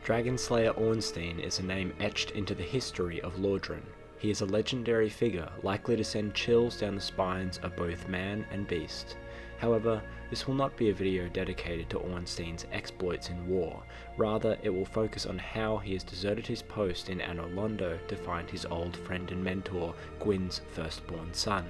Dragonslayer Ornstein is a name etched into the history of Lordran. He is a legendary figure likely to send chills down the spines of both man and beast. However, this will not be a video dedicated to Ornstein's exploits in war, rather it will focus on how he has deserted his post in Anor Londo to find his old friend and mentor, Gwyn's firstborn son.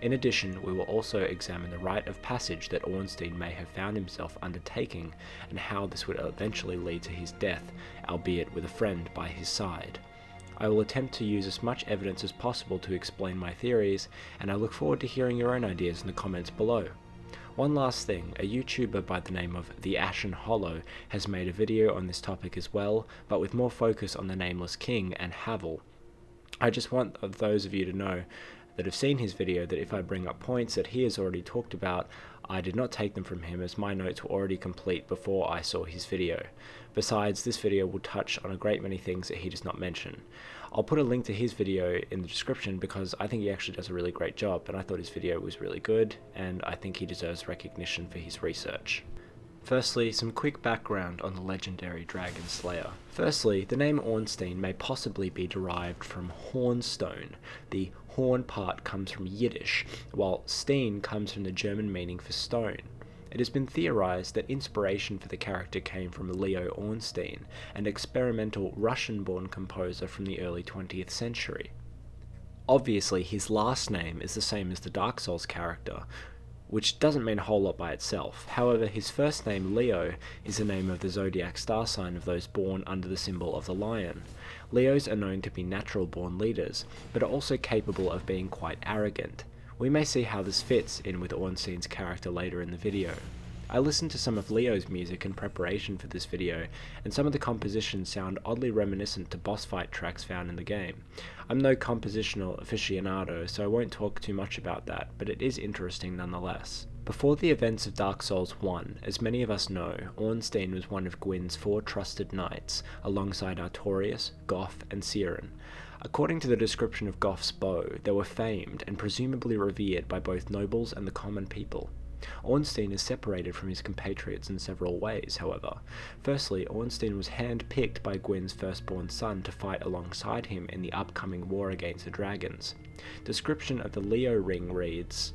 In addition, we will also examine the rite of passage that Ornstein may have found himself undertaking, and how this would eventually lead to his death, albeit with a friend by his side. I will attempt to use as much evidence as possible to explain my theories, and I look forward to hearing your own ideas in the comments below. One last thing, a YouTuber by the name of The Ashen Hollow has made a video on this topic as well, but with more focus on the Nameless King and Havel. I just want those of you to know that have seen his video that if I bring up points that he has already talked about, I did not take them from him as my notes were already complete before I saw his video. Besides, this video will touch on a great many things that he does not mention. I'll put a link to his video in the description because I think he actually does a really great job, and I thought his video was really good, and I think he deserves recognition for his research. Firstly, some quick background on the legendary Dragon Slayer. Firstly, the name Ornstein may possibly be derived from hornstone. The horn part comes from Yiddish, while Stein comes from the German meaning for stone. It has been theorized that inspiration for the character came from Leo Ornstein, an experimental Russian-born composer from the early 20th century. Obviously, his last name is the same as the Dark Souls character, which doesn't mean a whole lot by itself. However, his first name, Leo, is the name of the zodiac star sign of those born under the symbol of the lion. Leos are known to be natural-born leaders, but are also capable of being quite arrogant. We may see how this fits in with Ornstein's character later in the video. I listened to some of Leo's music in preparation for this video, and some of the compositions sound oddly reminiscent to boss fight tracks found in the game. I'm no compositional aficionado, so I won't talk too much about that, but it is interesting nonetheless. Before the events of Dark Souls 1, as many of us know, Ornstein was one of Gwyn's 4 trusted knights, alongside Artorias, Goff, and Siren. According to the description of Goff's bow, they were famed and presumably revered by both nobles and the common people. Ornstein is separated from his compatriots in several ways, however. Firstly, Ornstein was hand-picked by Gwyn's firstborn son to fight alongside him in the upcoming war against the dragons. Description of the Leo ring reads,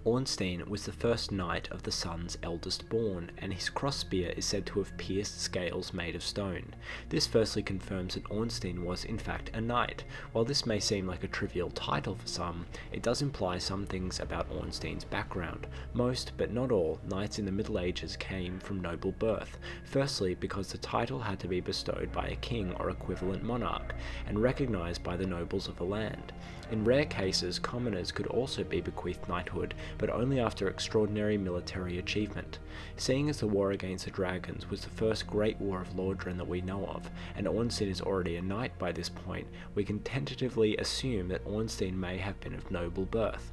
Ornstein was the first knight of the sun's eldest born, and his crossspear is said to have pierced scales made of stone. This firstly confirms that Ornstein was in fact a knight. While this may seem like a trivial title for some, it does imply some things about Ornstein's background. Most, but not all, knights in the Middle Ages came from noble birth. Firstly, because the title had to be bestowed by a king or equivalent monarch, and recognized by the nobles of a land. In rare cases, commoners could also be bequeathed knighthood, but only after extraordinary military achievement. Seeing as the war against the dragons was the first great war of Lordran that we know of, and Ornstein is already a knight by this point, we can tentatively assume that Ornstein may have been of noble birth.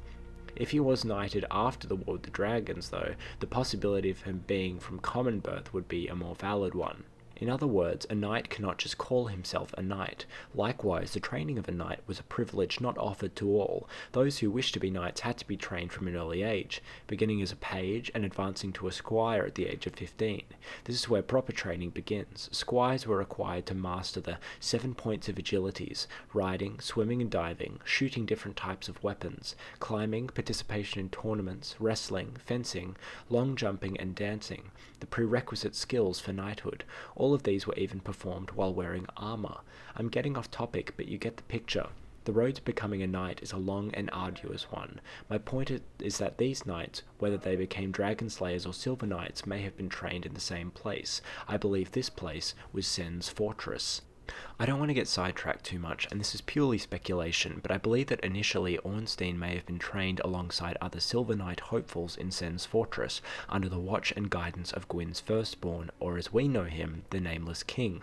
If he was knighted after the war with the dragons though, the possibility of him being from common birth would be a more valid one. In other words, a knight cannot just call himself a knight. Likewise, the training of a knight was a privilege not offered to all. Those who wished to be knights had to be trained from an early age, beginning as a page and advancing to a squire at the age of 15. This is where proper training begins. Squires were required to master the 7 points of agilities: riding, swimming and diving, shooting different types of weapons, climbing, participation in tournaments, wrestling, fencing, long jumping and dancing, the prerequisite skills for knighthood. All of these were even performed while wearing armor. I'm getting off topic, but you get the picture. The road to becoming a knight is a long and arduous one. My point is that these knights, whether they became dragon slayers or silver knights, may have been trained in the same place. I believe this place was Sen's fortress. I don't want to get sidetracked too much, and this is purely speculation, but I believe that initially Ornstein may have been trained alongside other Silver Knight hopefuls in Sen's fortress, under the watch and guidance of Gwyn's firstborn, or as we know him, the Nameless King.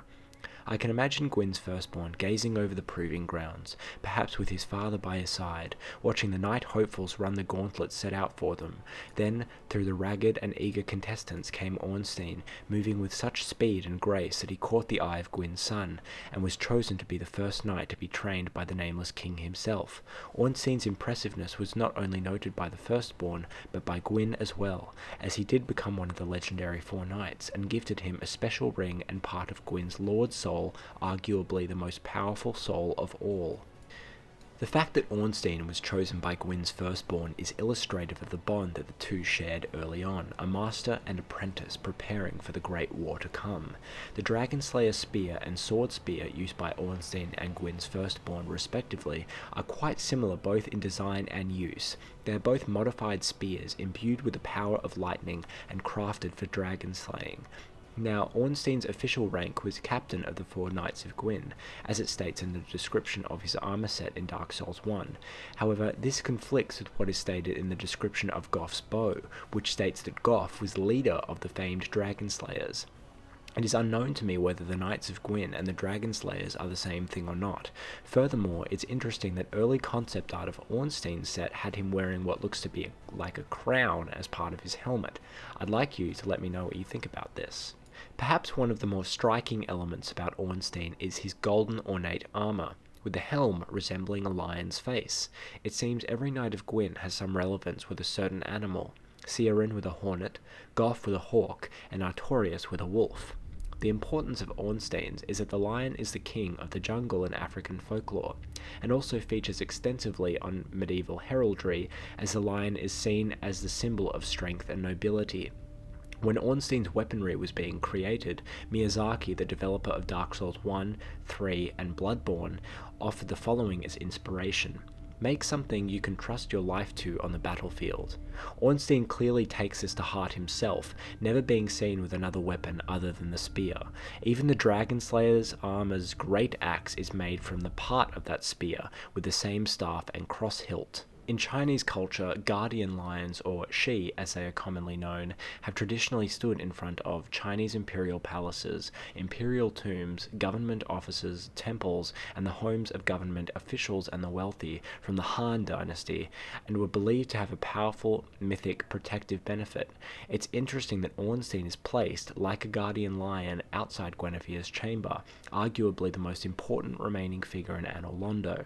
I can imagine Gwyn's firstborn gazing over the proving grounds, perhaps with his father by his side, watching the knight hopefuls run the gauntlet set out for them. Then, through the ragged and eager contestants came Ornstein, moving with such speed and grace that he caught the eye of Gwyn's son, and was chosen to be the first knight to be trained by the nameless king himself. Ornstein's impressiveness was not only noted by the firstborn, but by Gwyn as well, as he did become one of the legendary four knights, and gifted him a special ring and part of Gwyn's lord soul, arguably the most powerful soul of all. The fact that Ornstein was chosen by Gwyn's firstborn is illustrative of the bond that the two shared early on, a master and apprentice preparing for the great war to come. The Dragonslayer spear and sword spear used by Ornstein and Gwyn's firstborn respectively are quite similar both in design and use. They are both modified spears imbued with the power of lightning and crafted for dragon slaying. Now, Ornstein's official rank was Captain of the Four Knights of Gwyn, as it states in the description of his armor set in Dark Souls 1. However, this conflicts with what is stated in the description of Goff's bow, which states that Goff was leader of the famed Dragon Slayers. It is unknown to me whether the Knights of Gwyn and the Dragon Slayers are the same thing or not. Furthermore, it's interesting that early concept art of Ornstein's set had him wearing what looks to be like a crown as part of his helmet. I'd like you to let me know what you think about this. Perhaps one of the more striking elements about Ornstein is his golden ornate armor, with the helm resembling a lion's face. It seems every knight of Gwyn has some relevance with a certain animal. Ciaran with a hornet, Goff with a hawk, and Artorias with a wolf. The importance of Ornstein's is that the lion is the king of the jungle in African folklore, and also features extensively on medieval heraldry, as the lion is seen as the symbol of strength and nobility. When Ornstein's weaponry was being created, Miyazaki, the developer of Dark Souls 1, 3, and Bloodborne, offered the following as inspiration. Make something you can trust your life to on the battlefield. Ornstein clearly takes this to heart himself, never being seen with another weapon other than the spear. Even the Dragon Slayer's armor's great axe is made from the part of that spear, with the same staff and cross hilt. In Chinese culture, guardian lions, or shi as they are commonly known, have traditionally stood in front of Chinese imperial palaces, imperial tombs, government offices, temples, and the homes of government officials and the wealthy from the Han dynasty, and were believed to have a powerful, mythic, protective benefit. It's interesting that Ornstein is placed, like a guardian lion, outside Guinevere's chamber, arguably the most important remaining figure in Anor Londo.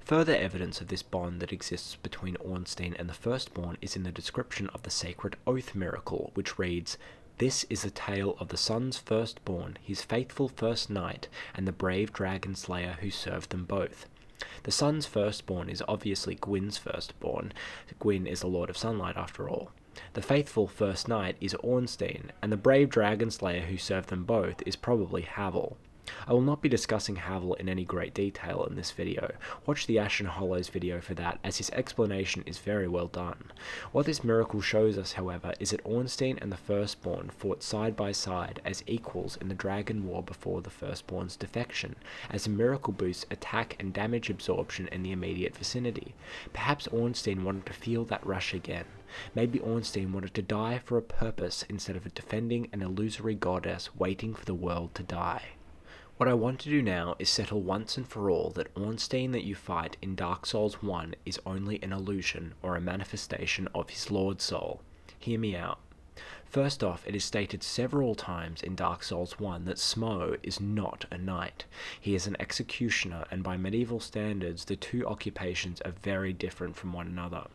Further evidence of this bond that exists between Ornstein and the firstborn is in the description of the sacred oath miracle, which reads, "This is the tale of the son's firstborn, his faithful first knight, and the brave dragon slayer who served them both." The son's firstborn is obviously Gwyn's firstborn. Gwyn is the Lord of Sunlight after all. The faithful first knight is Ornstein, and the brave dragon slayer who served them both is probably Havel. I will not be discussing Havel in any great detail in this video. Watch the Ashen Hollows video for that, as his explanation is very well done. What this miracle shows us, however, is that Ornstein and the Firstborn fought side by side as equals in the Dragon War before the Firstborn's defection, as the miracle boosts attack and damage absorption in the immediate vicinity. Perhaps Ornstein wanted to feel that rush again. Maybe Ornstein wanted to die for a purpose instead of defending an illusory goddess waiting for the world to die. What I want to do now is settle once and for all that Ornstein that you fight in Dark Souls 1 is only an illusion or a manifestation of his Lord Soul. Hear me out. First off, it is stated several times in Dark Souls 1 that Smo is not a knight. He is an executioner, and by medieval standards, the two occupations are very different from one another.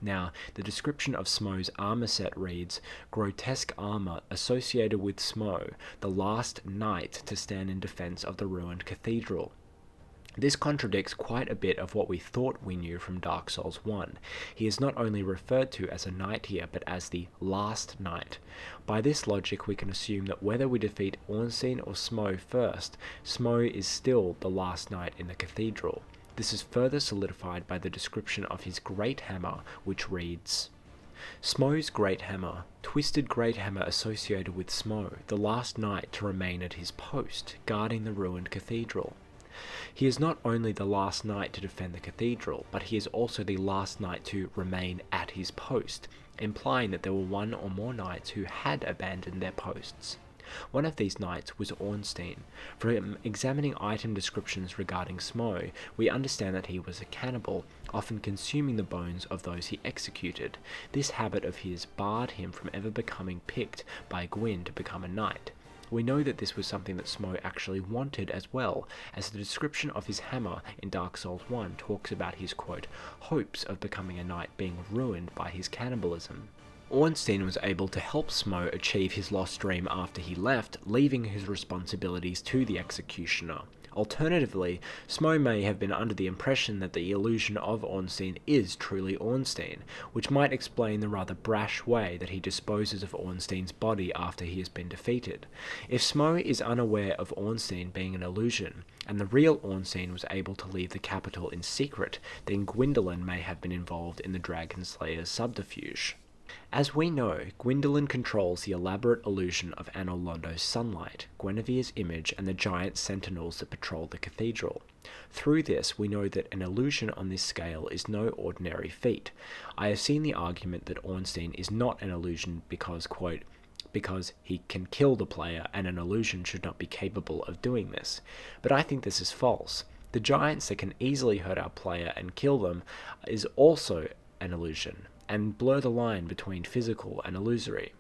Now, the description of Smo's armor set reads, "Grotesque armor associated with Smo, the last knight to stand in defense of the ruined cathedral." This contradicts quite a bit of what we thought we knew from Dark Souls 1. He is not only referred to as a knight here, but as the last knight. By this logic, we can assume that whether we defeat Ornstein or Smo first, Smo is still the last knight in the cathedral. This is further solidified by the description of his great hammer, which reads, "Smo's great hammer, twisted great hammer associated with Smo, the last knight to remain at his post, guarding the ruined cathedral." He is not only the last knight to defend the cathedral, but he is also the last knight to remain at his post, implying that there were one or more knights who had abandoned their posts. One of these knights was Ornstein. From examining item descriptions regarding Smo, we understand that he was a cannibal, often consuming the bones of those he executed. This habit of his barred him from ever becoming picked by Gwyn to become a knight. We know that this was something that Smo actually wanted as well, as the description of his hammer in Dark Souls 1 talks about his, quote, hopes of becoming a knight being ruined by his cannibalism. Ornstein was able to help Smo achieve his lost dream after he left, leaving his responsibilities to the executioner. Alternatively, Smo may have been under the impression that the illusion of Ornstein is truly Ornstein, which might explain the rather brash way that he disposes of Ornstein's body after he has been defeated. If Smo is unaware of Ornstein being an illusion, and the real Ornstein was able to leave the capital in secret, then Gwyndolin may have been involved in the Dragon Slayer's subterfuge. As we know, Gwyndolin controls the elaborate illusion of Anor Londo's sunlight, Guinevere's image, and the giant sentinels that patrol the cathedral. Through this, we know that an illusion on this scale is no ordinary feat. I have seen the argument that Ornstein is not an illusion because, quote, because he can kill the player and an illusion should not be capable of doing this. But I think this is false. The giants that can easily hurt our player and kill them is also an illusion, and blur the line between physical and illusory.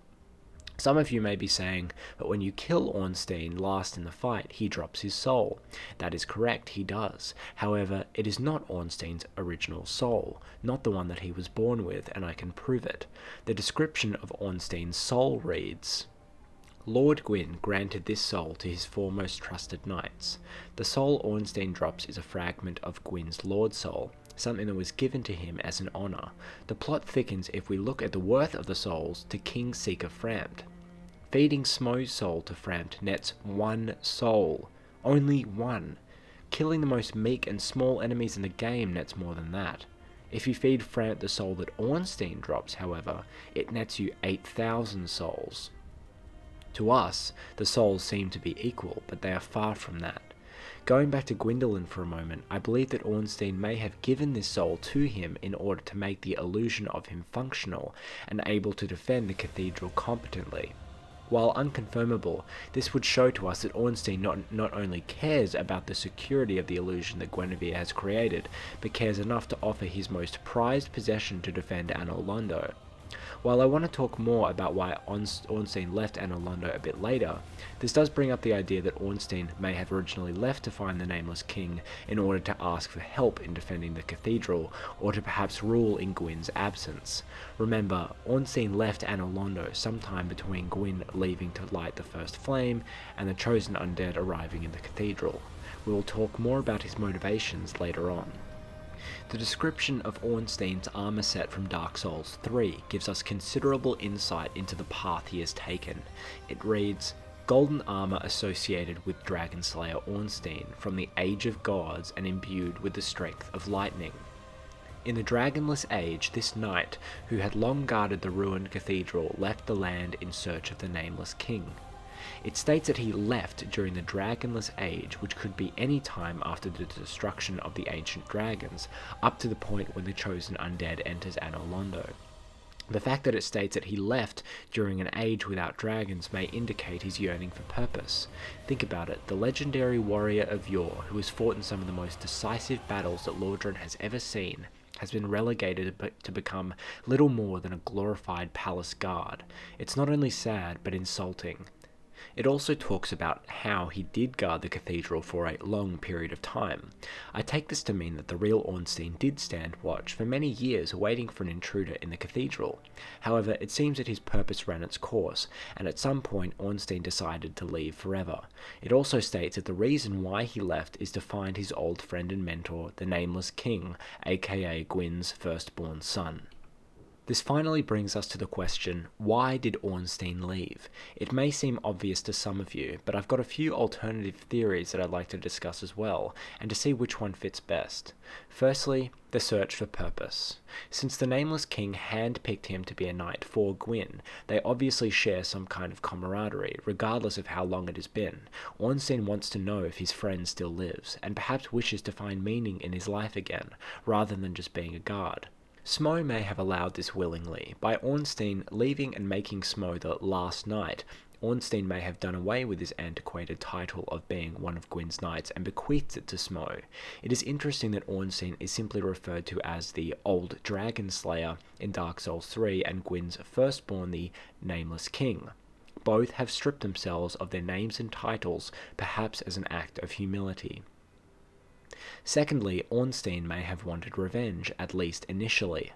Some of you may be saying, but when you kill Ornstein last in the fight, he drops his soul. That is correct, he does. However, it is not Ornstein's original soul, not the one that he was born with, and I can prove it. The description of Ornstein's soul reads, Lord Gwyn granted this soul to his foremost trusted knights. The soul Ornstein drops is a fragment of Gwyn's Lord Soul, something that was given to him as an honour. The plot thickens if we look at the worth of the souls to King Seeker Frampt. Feeding Smo's soul to Frampt nets 1 soul. Only 1. Killing the most meek and small enemies in the game nets more than that. If you feed Frampt the soul that Ornstein drops, however, it nets you 8,000 souls. To us, the souls seem to be equal, but they are far from that. Going back to Gwyndolin for a moment, I believe that Ornstein may have given this soul to him in order to make the illusion of him functional and able to defend the cathedral competently. While unconfirmable, this would show to us that Ornstein not only cares about the security of the illusion that Guinevere has created, but cares enough to offer his most prized possession to defend Anor Londo. While I want to talk more about why Ornstein left Anor Londo a bit later, this does bring up the idea that Ornstein may have originally left to find the Nameless King in order to ask for help in defending the cathedral, or to perhaps rule in Gwyn's absence. Remember, Ornstein left Anor Londo sometime between Gwyn leaving to light the first flame and the chosen undead arriving in the cathedral. We will talk more about his motivations later on. The description of Ornstein's armor set from Dark Souls 3 gives us considerable insight into the path he has taken. It reads, golden armor associated with Dragon Slayer Ornstein from the Age of Gods and imbued with the strength of lightning. In the Dragonless Age, this knight, who had long guarded the ruined cathedral, left the land in search of the Nameless King. It states that he left during the Dragonless Age, which could be any time after the destruction of the ancient dragons, up to the point when the chosen undead enters Anor Londo. The fact that it states that he left during an age without dragons may indicate his yearning for purpose. Think about it, the legendary warrior of yore, who has fought in some of the most decisive battles that Lordran has ever seen, has been relegated to become little more than a glorified palace guard. It's not only sad, but insulting. It also talks about how he did guard the cathedral for a long period of time. I take this to mean that the real Ornstein did stand watch for many years waiting for an intruder in the cathedral. However, it seems that his purpose ran its course, and at some point Ornstein decided to leave forever. It also states that the reason why he left is to find his old friend and mentor, the Nameless King, aka Gwyn's firstborn son. This finally brings us to the question, why did Ornstein leave? It may seem obvious to some of you, but I've got a few alternative theories that I'd like to discuss as well, and to see which one fits best. Firstly, the search for purpose. Since the Nameless King hand-picked him to be a knight for Gwyn, they obviously share some kind of camaraderie, regardless of how long it has been. Ornstein wants to know if his friend still lives, and perhaps wishes to find meaning in his life again, rather than just being a guard. Smo may have allowed this willingly. By Ornstein leaving and making Smo the last knight, Ornstein may have done away with his antiquated title of being one of Gwyn's knights and bequeathed it to Smo. It is interesting that Ornstein is simply referred to as the Old Dragon Slayer in Dark Souls 3 and Gwyn's firstborn, the Nameless King. Both have stripped themselves of their names and titles, perhaps as an act of humility. Secondly, Ornstein may have wanted revenge, at least initially.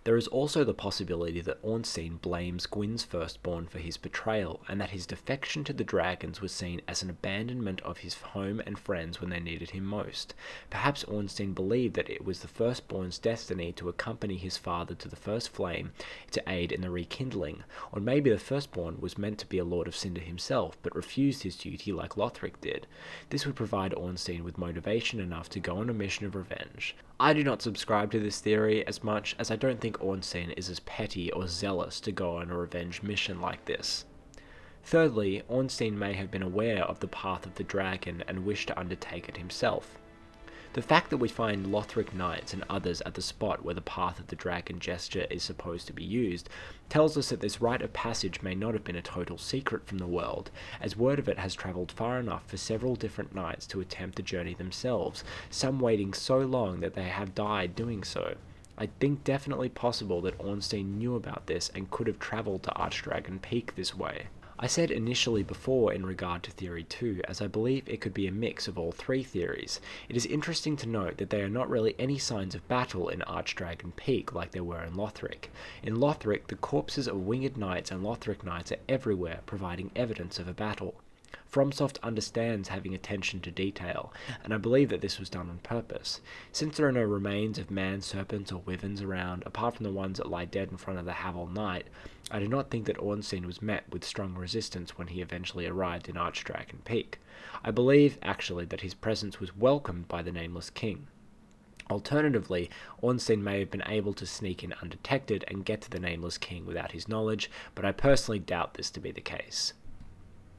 There is also the possibility that Ornstein blames Gwyn's firstborn for his betrayal, and that his defection to the dragons was seen as an abandonment of his home and friends when they needed him most. Perhaps Ornstein believed that it was the firstborn's destiny to accompany his father to the first flame to aid in the rekindling, or maybe the firstborn was meant to be a Lord of Cinder himself, but refused his duty like Lothric did. This would provide Ornstein with motivation enough to go on a mission of revenge. I do not subscribe to this theory as much, as I don't think Ornstein is as petty or zealous to go on a revenge mission like this. Thirdly, Ornstein may have been aware of the path of the dragon and wished to undertake it himself. The fact that we find Lothric knights and others at the spot where the path of the dragon gesture is supposed to be used tells us that this rite of passage may not have been a total secret from the world, as word of it has travelled far enough for several different knights to attempt the journey themselves, some waiting so long that they have died doing so. I think definitely possible that Ornstein knew about this and could have travelled to Archdragon Peak this way. I said initially before in regard to Theory 2, as I believe it could be a mix of all three theories. It is interesting to note that there are not really any signs of battle in Archdragon Peak like there were in Lothric. In Lothric, the corpses of winged knights and Lothric knights are everywhere, providing evidence of a battle. FromSoft understands having attention to detail, and I believe that this was done on purpose. Since there are no remains of man-serpents or wyverns around, apart from the ones that lie dead in front of the Havel Knight, I do not think that Ornstein was met with strong resistance when he eventually arrived in Archdragon Peak. I believe, actually, that his presence was welcomed by the Nameless King. Alternatively, Ornstein may have been able to sneak in undetected and get to the Nameless King without his knowledge, but I personally doubt this to be the case.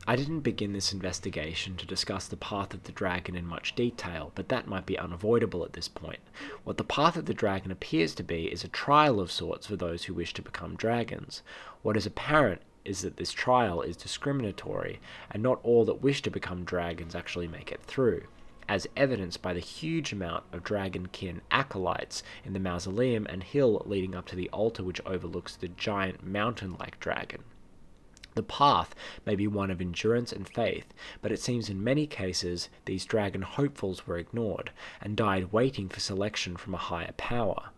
I didn't begin this investigation to discuss the path of the dragon in much detail, but that might be unavoidable at this point. What the path of the dragon appears to be is a trial of sorts for those who wish to become dragons. What is apparent is that this trial is discriminatory, and not all that wish to become dragons actually make it through, as evidenced by the huge amount of dragonkin acolytes in the mausoleum and hill leading up to the altar which overlooks the giant mountain-like dragon. The path may be one of endurance and faith, but it seems in many cases these dragon hopefuls were ignored, and died waiting for selection from a higher power.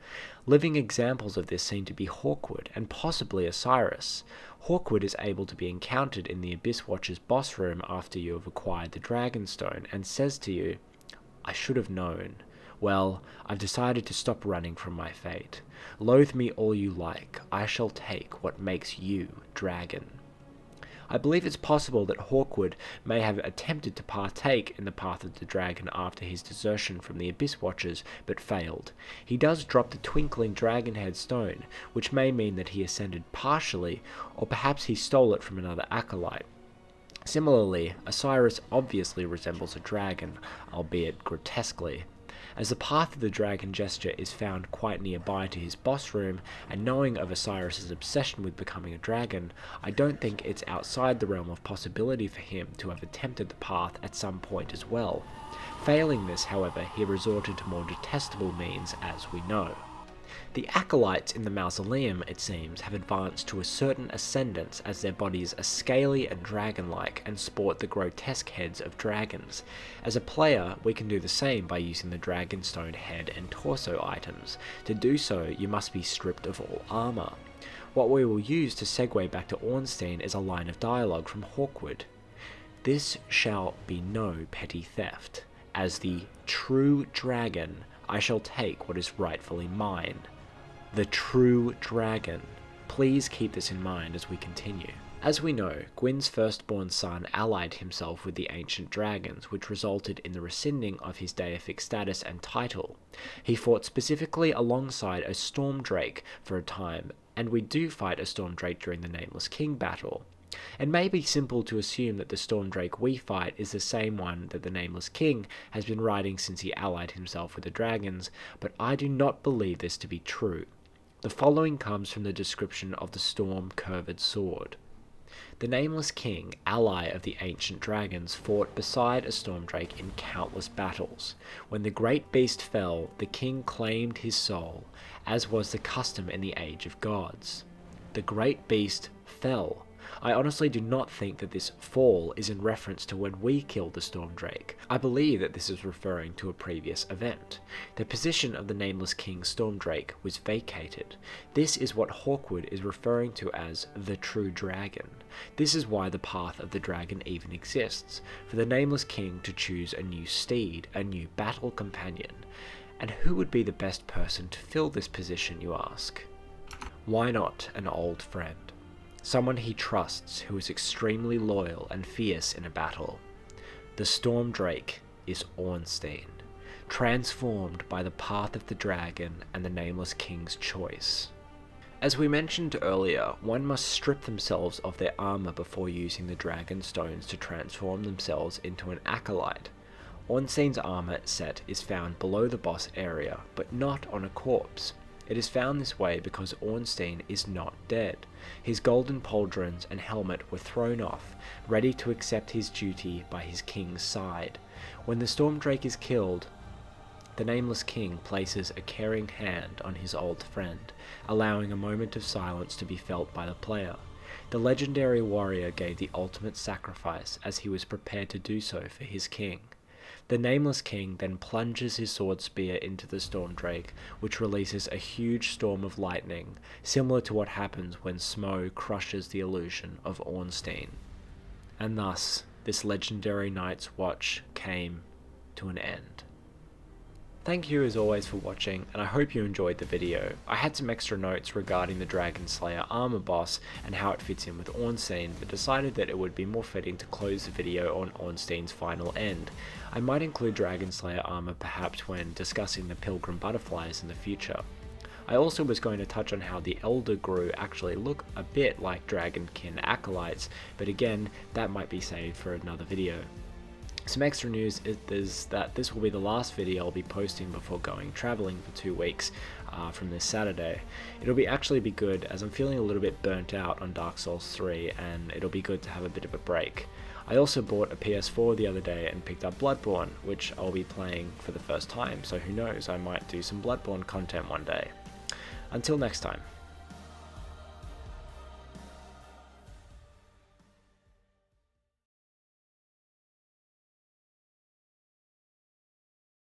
Living examples of this seem to be Hawkwood, and possibly Oceiros. Hawkwood is able to be encountered in the Abyss Watcher's boss room after you have acquired the Dragonstone, and says to you, "I should have known. Well, I've decided to stop running from my fate. Loathe me all you like, I shall take what makes you dragon." I believe it's possible that Hawkwood may have attempted to partake in the path of the dragon after his desertion from the Abyss Watchers, but failed. He does drop the twinkling dragon-head stone, which may mean that he ascended partially, or perhaps he stole it from another acolyte. Similarly, Oceiros obviously resembles a dragon, albeit grotesquely. As the path of the dragon gesture is found quite nearby to his boss room, and knowing of Oceiros' obsession with becoming a dragon, I don't think it's outside the realm of possibility for him to have attempted the path at some point as well. Failing this, however, he resorted to more detestable means, as we know. The acolytes in the mausoleum, it seems, have advanced to a certain ascendance as their bodies are scaly and dragon-like and sport the grotesque heads of dragons. As a player, we can do the same by using the Dragonstone head and torso items. To do so, you must be stripped of all armor. What we will use to segue back to Ornstein is a line of dialogue from Hawkwood. "This shall be no petty theft. As the true dragon, I shall take what is rightfully mine." The true dragon. Please keep this in mind as we continue. As we know, Gwyn's firstborn son allied himself with the ancient dragons, which resulted in the rescinding of his deific status and title. He fought specifically alongside a Stormdrake for a time, and we do fight a Stormdrake during the Nameless King battle. It may be simple to assume that the Stormdrake we fight is the same one that the Nameless King has been riding since he allied himself with the dragons, but I do not believe this to be true. The following comes from the description of the Storm Curved Sword. The Nameless King, ally of the ancient dragons, fought beside a Stormdrake in countless battles. When the great beast fell, the king claimed his soul, as was the custom in the Age of Gods. The great beast fell. I honestly do not think that this fall is in reference to when we killed the Stormdrake. I believe that this is referring to a previous event. The position of the Nameless King Stormdrake was vacated. This is what Hawkwood is referring to as the true dragon. This is why the path of the dragon even exists, for the Nameless King to choose a new steed, a new battle companion. And who would be the best person to fill this position, you ask? Why not an old friend? Someone he trusts who is extremely loyal and fierce in a battle. The Stormdrake is Ornstein, transformed by the path of the dragon and the Nameless King's choice. As we mentioned earlier, one must strip themselves of their armor before using the dragon stones to transform themselves into an acolyte. Ornstein's armor set is found below the boss area, but not on a corpse. It is found this way because Ornstein is not dead. His golden pauldrons and helmet were thrown off, ready to accept his duty by his king's side. When the Stormdrake is killed, the Nameless King places a caring hand on his old friend, allowing a moment of silence to be felt by the player. The legendary warrior gave the ultimate sacrifice as he was prepared to do so for his king. The Nameless King then plunges his sword spear into the Stormdrake, which releases a huge storm of lightning, similar to what happens when Smough crushes the illusion of Ornstein. And thus, this legendary Night's Watch came to an end. Thank you as always for watching, and I hope you enjoyed the video. I had some extra notes regarding the Dragon Slayer armor boss and how it fits in with Ornstein, but decided that it would be more fitting to close the video on Ornstein's final end. I might include Dragon Slayer armor perhaps when discussing the Pilgrim Butterflies in the future. I also was going to touch on how the Elder Grew actually look a bit like Dragonkin acolytes, but again, that might be saved for another video. Some extra news is that this will be the last video I'll be posting before going traveling for 2 weeks from this Saturday. It'll actually be good as I'm feeling a little bit burnt out on Dark Souls 3, and it'll be good to have a bit of a break. I also bought a PS4 the other day and picked up Bloodborne, which I'll be playing for the first time, so who knows, I might do some Bloodborne content one day. Until next time.